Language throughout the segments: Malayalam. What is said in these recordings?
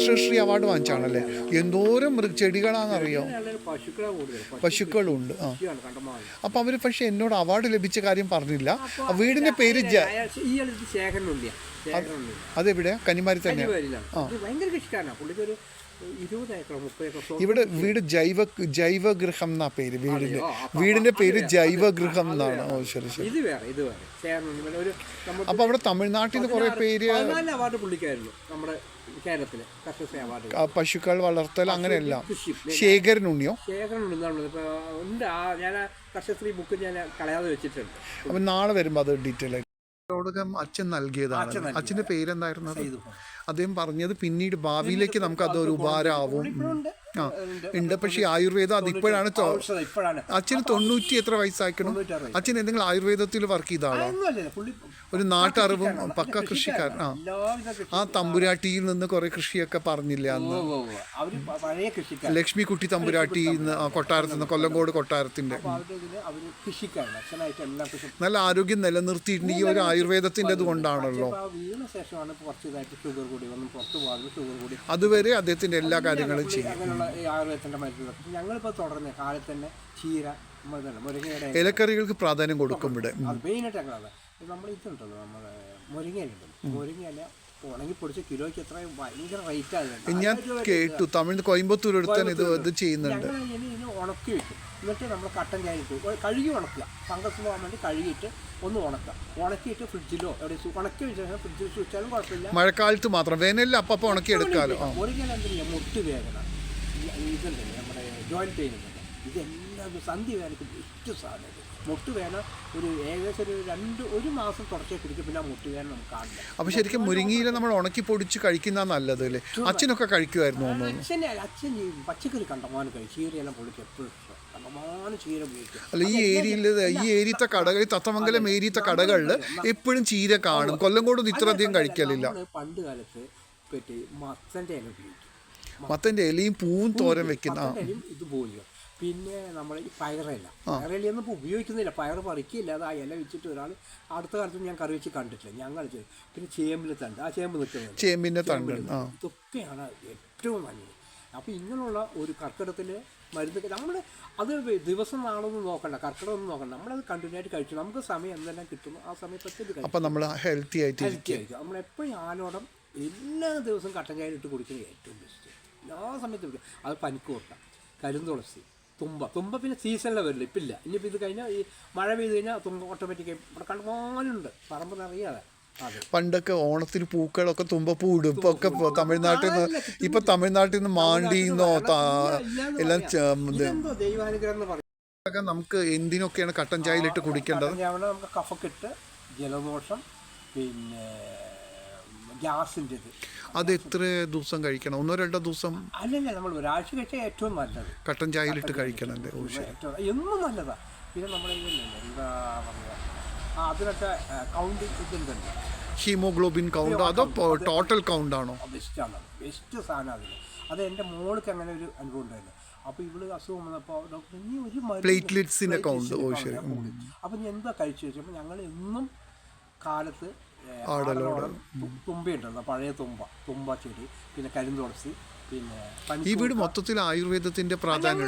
കർഷകശ്രീ അവാർഡ് വാങ്ങിച്ചാണല്ലേ. എന്തോരം ചെടികളാണെന്നറിയോ, പശുക്കളും ഉണ്ട്. ആ, അപ്പം അവർ പക്ഷെ എന്നോട് അവാർഡ് ലഭിച്ച കാര്യം പറഞ്ഞില്ല. വീടിന്റെ പേര് അതെവിടെയാ? കന്നിമാരി തന്നെ. ഇവിടെ വീട് ജൈവഗൃഹം എന്നാ പേര്. വീടിന്റെ പേര് ജൈവഗൃഹം എന്നാണ്. ഓ ശരി ശരി. അപ്പൊ അവിടെ തമിഴ്നാട്ടിൽ നിന്ന് കുറെ പേര് പശുക്കൾ വളർത്തൽ അങ്ങനെയെല്ലാം. ശേഖരനുണ്ണിയോ? അപ്പൊ നാളെ വരുമ്പോ അത് ഡീറ്റെയിൽ ആയിട്ട് അച്ഛൻ നൽകിയതാണ്. അച്ഛന്റെ പേരെന്തായിരുന്നു? അദ്ദേഹം പറഞ്ഞത് പിന്നീട് ഭാവിയിലേക്ക് നമുക്ക് അതൊരു ഉപകാരമാവും. ആ ഉണ്ട്. പക്ഷേ ആയുർവേദം അതിപ്പോഴാണ്. അച്ഛന് 90 എത്ര വയസ്സായിക്കണം? അച്ഛൻ എന്തെങ്കിലും ആയുർവേദത്തിൽ വർക്ക് ചെയ്ത ആളാണ്? ഒരു നാട്ടറിവും പക്ക കൃഷിക്കാരൻ. ആ തമ്പുരാട്ടിയിൽ നിന്ന് കുറെ കൃഷിയൊക്കെ പറഞ്ഞില്ല അന്ന്. ലക്ഷ്മിക്കുട്ടി തമ്പുരാട്ടി കൊട്ടാരത്തിൽ നിന്ന്, കൊല്ലങ്കോട് കൊട്ടാരത്തിന്റെ. നല്ല ആരോഗ്യം നിലനിർത്തിയിട്ട് ഈ ഒരു ആയുർവേദത്തിന്റെ കൊണ്ടാണല്ലോ. അതുവരെ അദ്ദേഹത്തിന്റെ എല്ലാ കാര്യങ്ങളും ചെയ്യും. ഞങ്ങളിപ്പോൾ തുടർന്ന് കാലത്ത് തന്നെ ചീര, മുരിങ്ങയുടെ ഇലക്കറികൾക്ക് പ്രാധാന്യം കൊടുക്കും ഇവിടെ. മെയിനായിട്ട് നമ്മൾ ഇതുണ്ടല്ലോ, നമ്മുടെ മുരിങ്ങയിലുണ്ട്. മുരിങ്ങയില ഉണങ്ങി പൊടിച്ച് കിലോയ്ക്ക് എത്ര ഭയങ്കര റേറ്റ് ആകുന്നുണ്ട്. ഞാൻ കേട്ടു തമിഴ് കോയമ്പത്തൂർ എടുത്താൽ ഇത് ചെയ്യുന്നുണ്ട്. ഇതിന് ഉണക്കി വെക്കും. എന്നിട്ട് നമ്മൾ കട്ടൻ ചായ ഇട്ട് കഴുകി ഉണക്കുക. ഫംഗസ് പോകാൻ വേണ്ടി കഴുകിയിട്ട് ഒന്ന് ഉണക്കുക. ഉണക്കിയിട്ട് ഫ്രിഡ്ജിലോ എവിടെ ഉണക്കി വെച്ചാൽ ഫ്രിഡ്ജിൽ വെച്ചാലും കുഴപ്പമില്ല. മഴക്കാലത്ത് മാത്രം, വേനലിൽ അപ്പം ഉണക്കി എടുക്കാമല്ലോ. മുരിങ്ങയില എന്തിനാ? മുട്ട് വേദന, ഇതുണ്ടല്ലേ നമ്മുടെ ജോയിൻറ്റ് പെയിൻ ഉണ്ടല്ലോ, ഇതെല്ലാം സന്ധി വേദനയ്ക്ക് ബെസ്റ്റ് സാധനം. മുട്ടുവേന ഏകദേശം ഒരു മാസം തുടച്ചേ കുടിക്കും, പിന്നെ ആ മുട്ടുവേന നമുക്ക് കാണില്ല. അപ്പോൾ ശരിക്കും മുരിങ്ങയില നമ്മൾ ഉണക്കി പൊടിച്ച് കഴിക്കുന്ന നല്ലത് അല്ലേ? അച്ഛനൊക്കെ കഴിക്കുമായിരുന്നു. അച്ഛൻ പച്ചക്കറി കണ്ടമാനം കഴിക്കും. ചീരയെല്ലാം പൊളിക്കും എപ്പോഴും കണ്ടമാനം ചീര ഉപയോഗിക്കും. അല്ല, ഈ ഏരിയത്തെ കടകൾ, തത്തമംഗലം ഏരിയത്തെ കടകളിൽ എപ്പോഴും ചീര കാണും. കൊല്ലങ്കോടൊന്നും ഇത്രയധികം കഴിക്കലില്ല. പണ്ട് കാലത്ത് മത്തൻ്റെ ഇല ഉപയോഗിക്കും. മത്തൻ്റെ ഇലയും പൂവും തോരൻ വെക്കുന്ന ഇത് പോലും. പിന്നെ നമ്മൾ ഈ പയറൊന്നും ഇപ്പോൾ ഉപയോഗിക്കുന്നില്ല. പയർ പറിക്കില്ല. അത് ആ ഇല വെച്ചിട്ട് ഒരാൾ അടുത്ത കാലത്ത് ഞാൻ കറി വെച്ച് കണ്ടിട്ടില്ല. ഞങ്ങൾ പിന്നെ ചേമ്പിൻ്റെ തണ്ട്, ആ ചേമ്പ് നിൽക്കുന്നത്, ചേമ്പിൻ്റെ തണ്ട്, ഇതൊക്കെയാണ് ഏറ്റവും നല്ലത്. അപ്പോൾ ഇങ്ങനെയുള്ള ഒരു കർക്കിടകത്തിൽ മരുന്ന് നമ്മൾ അത് ദിവസം നാളൊന്നും നോക്കണ്ട, കർക്കിടകമൊന്നും നോക്കണ്ട. നമ്മളത് കണ്ടിന്യൂ ആയിട്ട് കഴിച്ചു. നമുക്ക് സമയം എന്തെല്ലാം കിട്ടുന്നു ആ സമയത്തൊക്കെ ഇത് കഴിക്കും. അപ്പോൾ നമ്മൾ ഹെൽത്തി ആയിരിക്കും. നമ്മളെപ്പോഴും ആലോടം എല്ലാ ദിവസവും കട്ടൻ ചായ ഇട്ട് കുടിക്കുന്നത് ഏറ്റവും ബെസ്റ്റ്. എല്ലാ സമയത്തും കുടിക്കും. അത് പനിക്കൂർക്ക, കരിന്തുളസി, തുമ്പ പിന്നെ സീസണിൽ വരില്ല. ഇപ്പം ഇല്ല. ഇനിയിപ്പോൾ ഇത് കഴിഞ്ഞാൽ ഈ മഴ പെയ്ത് കഴിഞ്ഞാൽ തുമ്പ ഓട്ടോമാറ്റിക്കായി ഇവിടെ കണ്ടുപോലുണ്ട്. പറമ്പ് നിറയാതെ. പണ്ടൊക്കെ ഓണത്തിന് പൂക്കളൊക്കെ തുമ്പപ്പൂ ഇടും. ഇപ്പോൾ ഒക്കെ തമിഴ്നാട്ടിൽ നിന്ന് മാണ്ടിയിൽ നിന്നോ എല്ലാം നമുക്ക് എന്തിനൊക്കെയാണ് കട്ടൻ ചായയിലിട്ട് കുടിക്കേണ്ടത്? നമുക്ക് കഫക്കെട്ട്, ജലദോഷം, പിന്നെ ഗ്യാസിൻ്റെ അത് എത്ര ദിവസം കഴിക്കണം? 1-2 ദിവസം? അല്ലല്ല, നമ്മൾ ഒരാഴ്ച കഴിച്ചാൽ ഏറ്റവും നല്ലത്. കട്ടൻ ചായയിലിട്ട് കഴിക്കണല്ലേ? എന്നും നല്ലതാണ്. പിന്നെ നമ്മുടെ എന്താ പറയുക, അതിനൊക്കെ കൗണ്ട് ഇതുണ്ടല്ലോ, ഹീമോഗ്ലോബിൻ കൗണ്ട്, അതോ ടോട്ടൽ കൗണ്ട് ആണോ? ബെസ്റ്റാണ്, ബെസ്റ്റ് സാധനം അതിന്. അത് എൻ്റെ മോൾക്ക് അങ്ങനെ ഒരു അനുഭവം ഉണ്ടായിരുന്നു. അപ്പോൾ ഇവള് അസുഖം വന്നപ്പോൾ ഡോക്ടർ ഇനി ഒരു പ്ലേറ്റ്ലെറ്റ്സിൻ്റെ കൗണ്ട്. ഓ ശരി. അപ്പം ഞാൻ എന്താ കഴിച്ചു വെച്ചപ്പോൾ ഞങ്ങൾ എന്നും കാലത്ത് തുമ്പയുണ്ടല്ലോ, പഴയ തുമ്പ ചെടി, പിന്നെ കരിന്തുളസി, പിന്നെ ഈ വീട് മൊത്തത്തിൽ ആയുർവേദത്തിന്റെ പ്രാധാന്യം.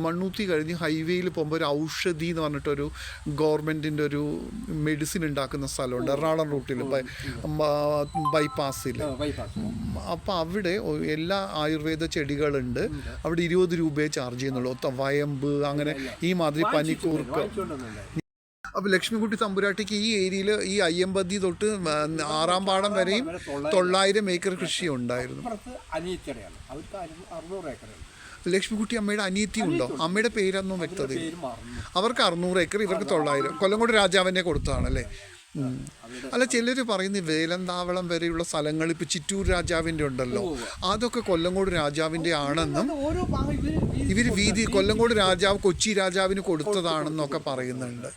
മണ്ണൂത്തി കഴിഞ്ഞ് ഹൈവേയിൽ പോകുമ്പോൾ ഒരു ഔഷധി എന്ന് പറഞ്ഞിട്ടൊരു ഗവൺമെന്റിന്റെ ഒരു മെഡിസിൻ ഉണ്ടാക്കുന്ന സ്ഥലമുണ്ട് എറണാകുളം റൂട്ടിൽ, ബൈപ്പാസിൽ. അപ്പം അവിടെ എല്ലാ ആയുർവേദ ചെടികളുണ്ട്. അവിടെ 20 രൂപയെ ചാർജ് ചെയ്യുന്നുള്ളൂ. വയമ്പ്, അങ്ങനെ ഈ മാതിരി പനിക്കൂർക്ക. അപ്പോൾ ലക്ഷ്മിക്കുട്ടി തമ്പുരാട്ടിക്ക് ഈ ഏരിയയിൽ ഈ അയ്യമ്പതി തൊട്ട് 6-ാം പാടം വരെയും 900 ഏക്കർ കൃഷി ഉണ്ടായിരുന്നു. ലക്ഷ്മിക്കുട്ടി അമ്മയുടെ അനിയത്തി ഉണ്ടോ? അമ്മയുടെ പേരൊന്നും വ്യക്തത. അവർക്ക് 600 ഏക്കർ, ഇവർക്ക് 900. കൊല്ലങ്കോട് രാജാവിനെ കൊടുത്തതാണല്ലേ? അല്ല, ചിലർ പറയുന്നത് വേലന്താവളം വരെയുള്ള സ്ഥലങ്ങൾ ഇപ്പോൾ ചിറ്റൂർ രാജാവിൻ്റെ ഉണ്ടല്ലോ, അതൊക്കെ കൊല്ലങ്കോട് രാജാവിൻ്റെ ആണെന്നും ഇവർ കൊല്ലങ്കോട് രാജാവ് കൊച്ചി രാജാവിന് കൊടുത്തതാണെന്നൊക്കെ പറയുന്നുണ്ട്.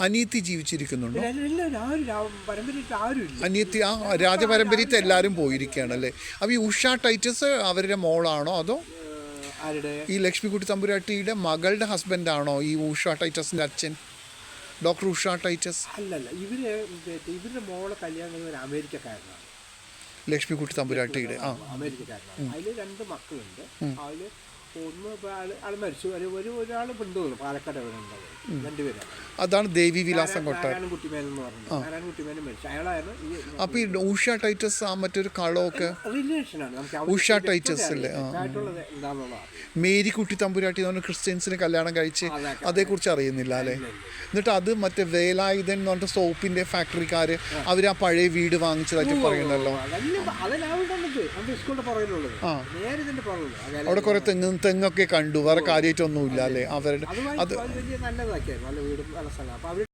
അനിയത്തി ജീവിച്ചിരിക്കുന്നുണ്ടോ? അനിയത്തി ആ രാജപരമ്പരത്തെ എല്ലാവരും പോയിരിക്കുകയാണല്ലേ? അപ്പോൾ ഈ ഉഷ ടൈറ്റസ് അവരുടെ മോളാണോ അതോ ഈ ലക്ഷ്മിക്കുട്ടി തമ്പുരാട്ടിയുടെ മകളുടെ ഹസ്ബൻഡാണോ ഈ ഉഷ ടൈറ്റസിൻ്റെ അച്ഛൻ? Doctor Usha Titus? അല്ലല്ല, ഇവരുടെ മോളെ കല്യാണം കഴിഞ്ഞ ഒരു അമേരിക്കക്കാരനാണ്, ലക്ഷ്മിക്കുട്ടി തമ്പുരാട്ടിയുടെ. അമേരിക്കക്കാരനാണ്. അതിൽ 2 മക്കളുണ്ട്. അതിൽ ഒന്ന് ആൾ മരിച്ചു, ഒരാൾ കൊണ്ടുപോകുന്നു പാലക്കാട് എവിടെ ഉണ്ടാവും, 2 പേരാണ്. അതാണ് ദേവി വിലാസം കൊട്ടാരം. നാരായണൻകുട്ടിമേനൻ എന്ന് പറഞ്ഞു. നാരായണൻകുട്ടിമേനൻ മരിച്ചു, അയാളായിരുന്നു ഈ. അപ്പൊ ഈ ഉഷ ടൈറ്റസ് ആ മറ്റൊരു കളമൊക്കെ റിലേഷനാണ് നമുക്ക്. ഉഷ ടൈറ്റസ് അല്ലേ? ആയിട്ടുള്ളത് എന്താണെന്നുള്ളത്. മേരിക്കുട്ടി തമ്പുരാട്ടി എന്ന് പറഞ്ഞ ക്രിസ്ത്യൻസിന് കല്യാണം കഴിച്ച് അതേക്കുറിച്ച് അറിയുന്നില്ല അല്ലേ? എന്നിട്ട് അത് മറ്റേ വേലായുധൻ എന്ന് പറഞ്ഞിട്ട് സോപ്പിന്റെ ഫാക്ടറിക്കാര് അവർ ആ പഴയ വീട് വാങ്ങിച്ചതായിട്ട് പറയുന്നല്ലോ. അവിടെ കുറെ തെങ്ങൊക്കെ കണ്ടു, വേറെ കാര്യമായിട്ടൊന്നുമില്ല അല്ലേ അവരുടെ? അത് നല്ലതാക്കിയായിരുന്നു, നല്ല വീടും നല്ല സ്ഥലം.